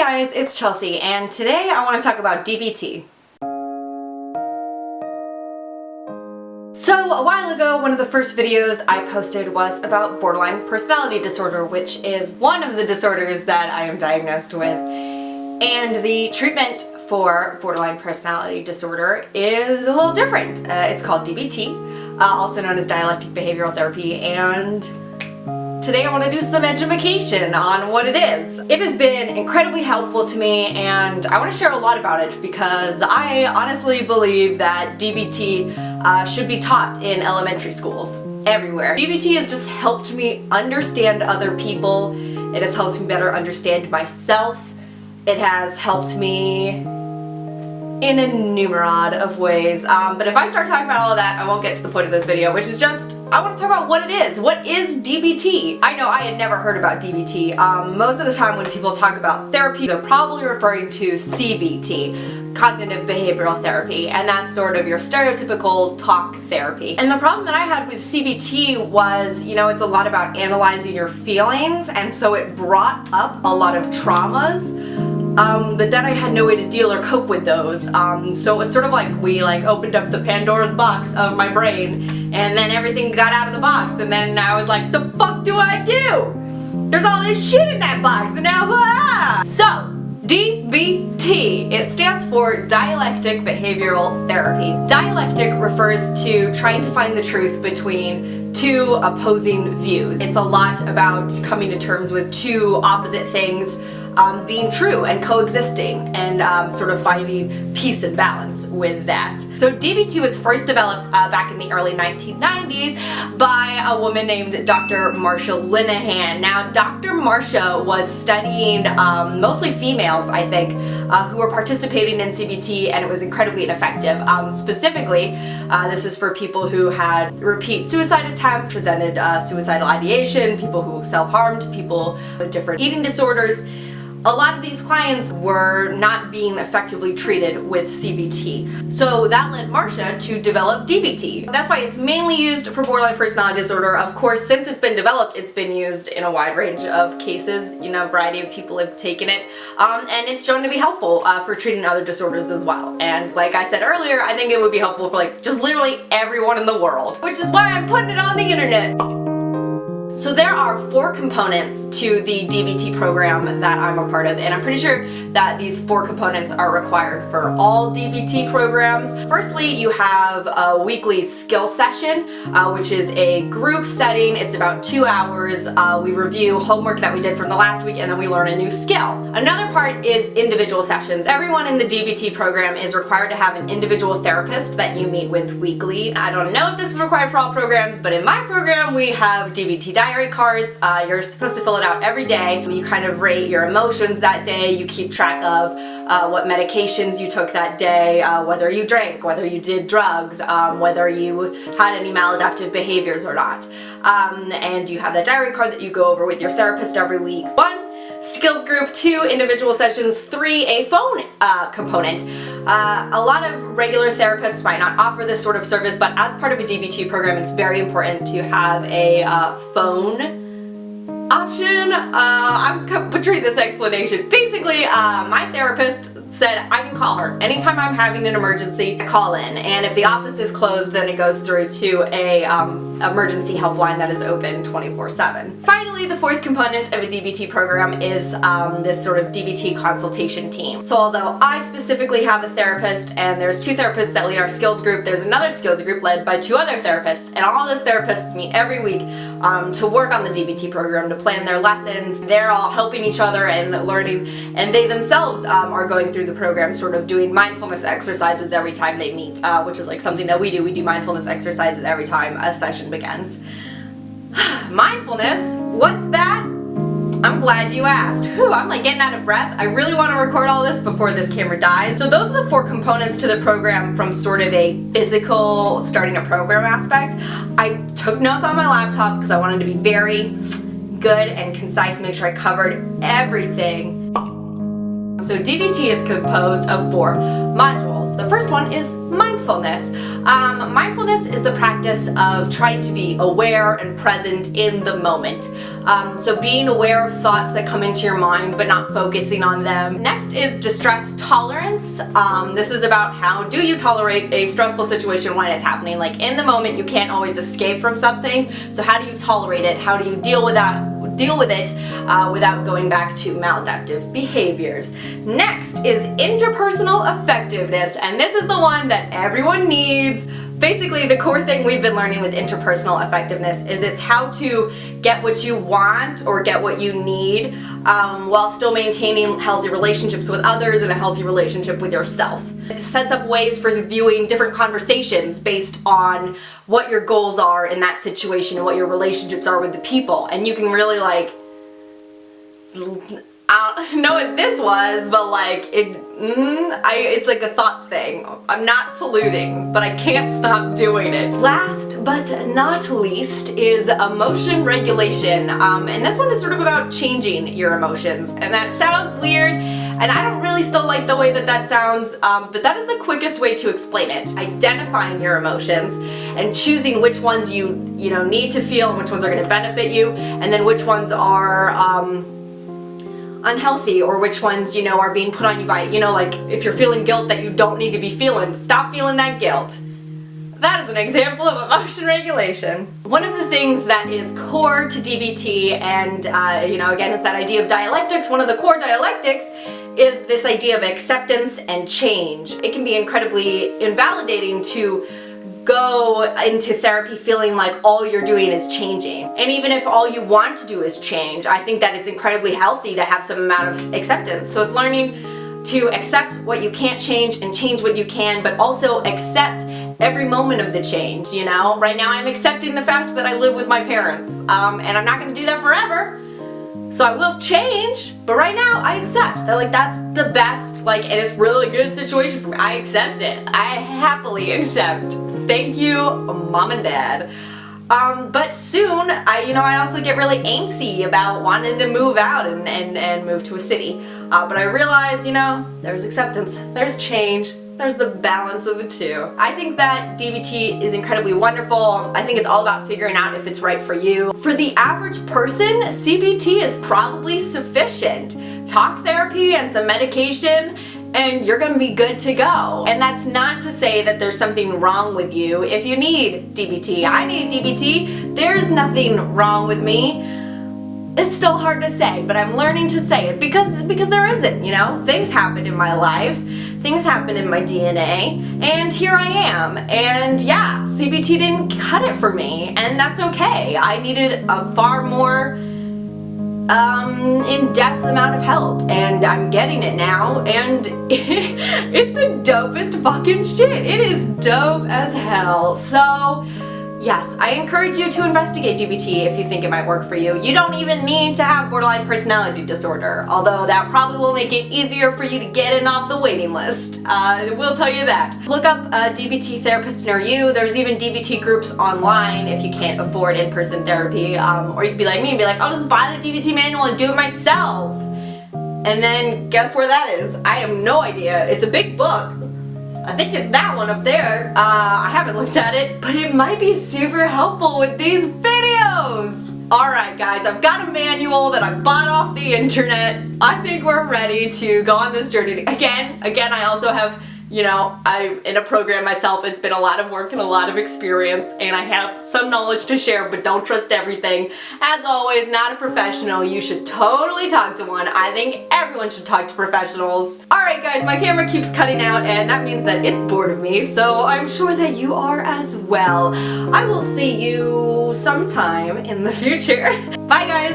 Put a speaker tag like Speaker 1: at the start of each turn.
Speaker 1: guys, it's Chelsea, and today I want to talk about DBT. So a while ago, one of the first videos I posted was about borderline personality disorder, which is one of the disorders that I am diagnosed with. And the treatment for borderline personality disorder is a little different. It's called DBT, also known as dialectic behavioral therapy, and today I want to do some education on what it is. It has been incredibly helpful to me, and I want to share a lot about it because I honestly believe that DBT should be taught in elementary schools everywhere. DBT has just helped me understand other people. It has helped me better understand myself. It has helped me in a numerod of ways, but if I start talking about all of that, I won't get to the point of this video, which is just, I want to talk about what it is. What is DBT? I know I had never heard about DBT. Most of the time when people talk about therapy, they're probably referring to CBT, cognitive behavioral therapy, and that's sort of your stereotypical talk therapy. And the problem that I had with CBT was, it's a lot about analyzing your feelings, and so it brought up a lot of traumas. But then I had no way to deal or cope with those. So it was sort of like we opened up the Pandora's box of my brain, and then everything got out of the box, and then I was like, the fuck do I do? There's all this shit in that box, and now So, DBT, it stands for dialectic behavioral therapy. Dialectic refers to trying to find the truth between two opposing views. It's a lot about coming to terms with two opposite things being true and coexisting, and sort of finding peace and balance with that. So DBT was first developed back in the early 1990s by a woman named Dr. Marsha Linehan. Now, Dr. Marsha was studying mostly females, I think, who were participating in CBT, and it was incredibly ineffective. Specifically, this is for people who had repeat suicide attempts, presented suicidal ideation, people who self-harmed, people with different eating disorders. A lot of these clients were not being effectively treated with CBT. So that led Marsha to develop DBT. That's why it's mainly used for borderline personality disorder. Of course, since it's been developed, it's been used in a wide range of cases. A variety of people have taken it. And it's shown to be helpful for treating other disorders as well. And like I said earlier, I think it would be helpful for just literally everyone in the world, which is why I'm putting it on the internet. So there are 4 components to the DBT program that I'm a part of, and I'm pretty sure that these 4 components are required for all DBT programs. Firstly, you have a weekly skill session, which is a group setting. It's about 2 hours. We review homework that we did from the last week, and then we learn a new skill. Another part is individual sessions. Everyone in the DBT program is required to have an individual therapist that you meet with weekly. I don't know if this is required for all programs, but in my program we have DBT diary cards. You're supposed to fill it out every day. You kind of rate your emotions that day. You keep track of what medications you took that day, whether you drank, whether you did drugs, whether you had any maladaptive behaviors or not. And you have that diary card that you go over with your therapist every week. 1, skills group. 2, individual sessions. 3, a phone component. A lot of regular therapists might not offer this sort of service, but as part of a DBT program, it's very important to have a phone option. I'm butchering this explanation. Basically, my therapist said I can call her anytime I'm having an emergency. I call in, and if the office is closed, then it goes through to a emergency helpline that is open 24/7. Finally, the 4th component of a DBT program is this sort of DBT consultation team. So although I specifically have a therapist, and there's 2 therapists that lead our skills group, there's another skills group led by 2 other therapists, and all of those therapists meet every week to work on the DBT program, to plan their lessons. They're all helping each other and learning, and they themselves are going through the program, sort of doing mindfulness exercises every time they meet, which is something that we do. We do mindfulness exercises every time a session begins. Mindfulness? What's that? I'm glad you asked. Whew, I'm getting out of breath. I really want to record all this before this camera dies. So those are the 4 components to the program from sort of a physical starting a program aspect. I took notes on my laptop because I wanted to be very good and concise, make sure I covered everything. So DBT is composed of 4 modules. The first one is mindfulness. Mindfulness is the practice of trying to be aware and present in the moment. So being aware of thoughts that come into your mind but not focusing on them. Next is distress tolerance. This is about how do you tolerate a stressful situation when it's happening. Like in the moment you can't always escape from something, so how do you tolerate it? How do you deal with it without going back to maladaptive behaviors. Next is interpersonal effectiveness, and this is the one that everyone needs. Basically, the core thing we've been learning with interpersonal effectiveness is it's how to get what you want or get what you need while still maintaining healthy relationships with others and a healthy relationship with yourself. It sets up ways for viewing different conversations based on what your goals are in that situation and what your relationships are with the people. And you can really like, I don't know what this was, but like it's like a thought thing. I'm not saluting, but I can't stop doing it. Last but not least is emotion regulation, and this one is sort of about changing your emotions. And that sounds weird, and I don't really still like the way that that sounds, but that is the quickest way to explain it. Identifying your emotions and choosing which ones you need to feel and which ones are going to benefit you, and then which ones are unhealthy, or which ones are being put on you by like if you're feeling guilt that you don't need to be feeling, stop feeling that guilt. That is an example of emotion regulation. One of the things that is core to DBT, and again, it's that idea of dialectics. One of the core dialectics is this idea of acceptance and change. It can be incredibly invalidating to go into therapy feeling like all you're doing is changing. And even if all you want to do is change, I think that it's incredibly healthy to have some amount of acceptance. So it's learning to accept what you can't change and change what you can, but also accept every moment of the change, Right now I'm accepting the fact that I live with my parents, and I'm not going to do that forever. So I will change, but right now I accept that that's the best, and it's really good situation for me. I accept it. I happily accept. Thank you, Mom and Dad. But soon, I also get really antsy about wanting to move out and move to a city. But I realize, there's acceptance, there's change, there's the balance of the two. I think that DBT is incredibly wonderful. I think it's all about figuring out if it's right for you. For the average person, CBT is probably sufficient. Talk therapy and some medication, and you're gonna be good to go. And that's not to say that there's something wrong with you if you need DBT. I need DBT. There's nothing wrong with me. It's still hard to say, but I'm learning to say it because there isn't, Things happened in my life, things happened in my DNA, and here I am. And yeah, CBT didn't cut it for me, and that's okay. I needed a far more in-depth amount of help, and I'm getting it now, and it's the dopest fucking shit. It is dope as hell. So yes, I encourage you to investigate DBT if you think it might work for you. You don't even need to have borderline personality disorder, although that probably will make it easier for you to get in off the waiting list. We'll tell you that. Look up DBT therapists near you. There's even DBT groups online if you can't afford in-person therapy, or you can be like me and be like, I'll just buy the DBT manual and do it myself. And then guess where that is? I have no idea. It's a big book. I think it's that one up there. I haven't looked at it, but it might be super helpful with these videos. Alright guys, I've got a manual that I bought off the internet. I think we're ready to go on this journey. Again, I also have, I'm in a program myself. It's been a lot of work and a lot of experience, and I have some knowledge to share, but don't trust everything. As always, not a professional. You should totally talk to one. I think everyone should talk to professionals. Alright guys, my camera keeps cutting out, and that means that it's bored of me, so I'm sure that you are as well. I will see you sometime in the future. Bye guys!